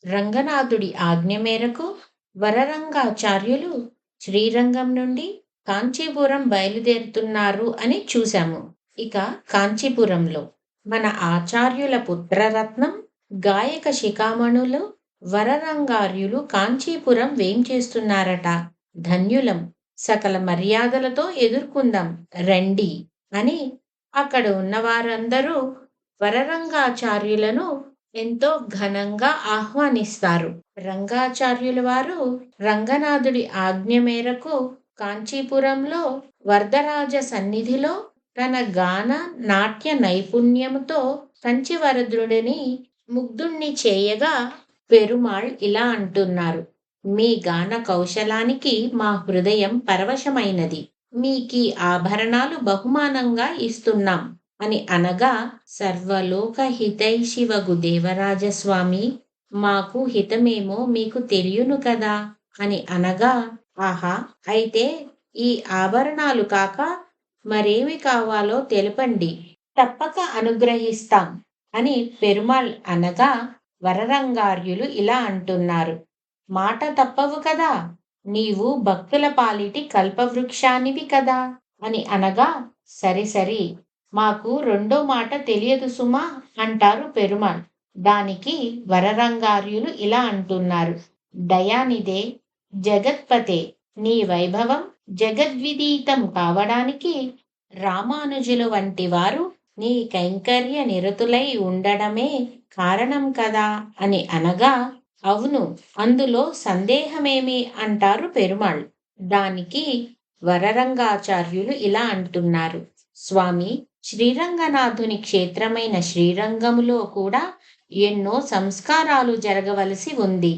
రంగనాథుడి ఆజ్ఞ మేరకు వరరంగాచార్యులు శ్రీరంగం నుండి కాంచీపురం బయలుదేరుతున్నారు అని చూశాము. ఇక కాంచీపురంలో మన ఆచార్యుల పుత్రరత్నం గాయక శిఖామణులు వరరంగార్యులు కాంచీపురం వేంచేస్తున్నారట. ధన్యులం, సకల మర్యాదలతో ఎదుర్కొందాం రండి అని అక్కడ ఉన్నవారందరూ వరరంగాచార్యులను ఎంతో ఘనంగా ఆహ్వానిస్తారు. రంగాచార్యుల వారు రంగనాథుడి ఆజ్ఞ మేరకు కాంచీపురంలో వరదరాజ సన్నిధిలో తన గాన నాట్య నైపుణ్యముతో కంచివరద్రుడిని ముగ్ధుణ్ణి చేయగా పెరుమాళ్ ఇలా అంటున్నారు: మీ గాన కౌశలానికి మా హృదయం పరవశమైనది. మీకీ ఆభరణాలు బహుమానంగా ఇస్తున్నాం అని అనగా, సర్వలోక హితైషివగు దేవరాజస్వామి, మాకు హితమేమో మీకు తెలియను కదా అని అనగా, ఆహా, అయితే ఈ ఆభరణాలు కాక మరేమి కావాలో తెలుపండి, తప్పక అనుగ్రహిస్తాం అని పెరుమాళ్ అనగా వరరంగార్యులు ఇలా అంటున్నారు: మాట తప్పవు కదా, నీవు భక్తుల పాలిటి కల్పవృక్షానివి కదా అని అనగా, సరి సరి, మాకు రెండో మాట తెలియదు సుమా అంటారు పెరుమాళ్. దానికి వరరంగార్యులు ఇలా అంటున్నారు: దయానిదే జగత్పతే, నీ వైభవం జగద్విదీతం కావడానికి రామానుజులు వంటి వారు నీ కైంకర్య నిరతులై ఉండడమే కారణం కదా అని అనగా, అవును, అందులో సందేహమేమి అంటారు పెరుమాళ్. దానికి వరరంగాచార్యులు ఇలా అంటున్నారు: స్వామి, శ్రీరంగనాథుని క్షేత్రమైన శ్రీరంగములో కూడా ఎన్నో సంస్కారాలు జరగవలసి ఉంది.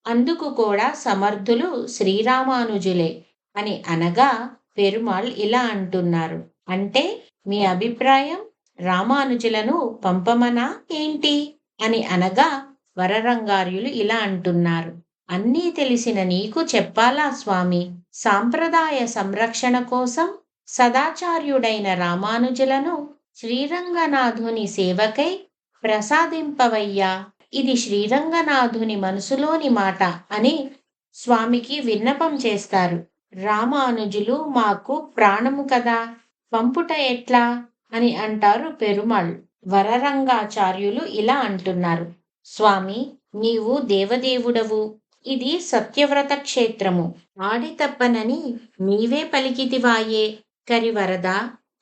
అందుకు కూడా సమర్థులు శ్రీరామానుజులే అని అనగా పెరుమాళ్ ఇలా అంటున్నారు: అంటే మీ అభిప్రాయం రామానుజులను పంపమనా ఏంటి అని అనగా వరరంగార్యులు ఇలా అంటున్నారు: అన్నీ తెలిసిన నీకు చెప్పాలా స్వామి, సాంప్రదాయ సంరక్షణ కోసం సదాచార్యుడైన రామానుజులను శ్రీరంగనాథుని సేవకై ప్రసాదింపవయ్యా, ఇది శ్రీరంగనాథుని మనసులోని మాట అని స్వామికి విన్నపం చేస్తారు. రామానుజులు మాకు ప్రాణము కదా, పంపుట ఎట్లా అని అంటారు పెరుమాళ్. వరరంగాచార్యులు ఇలా అంటున్నారు: స్వామి, నీవు దేవదేవుడవు, ఇది సత్యవ్రత క్షేత్రము, ఆడి తప్పనని నీవే పలికితివాయే, కరివరద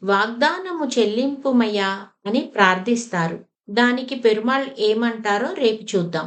వాగ్దానము చెల్లింపుమయ్యా అని ప్రార్థిస్తారు. దానికి పెరుమాళ్ ఏమంటారో రేపు చూద్దాం.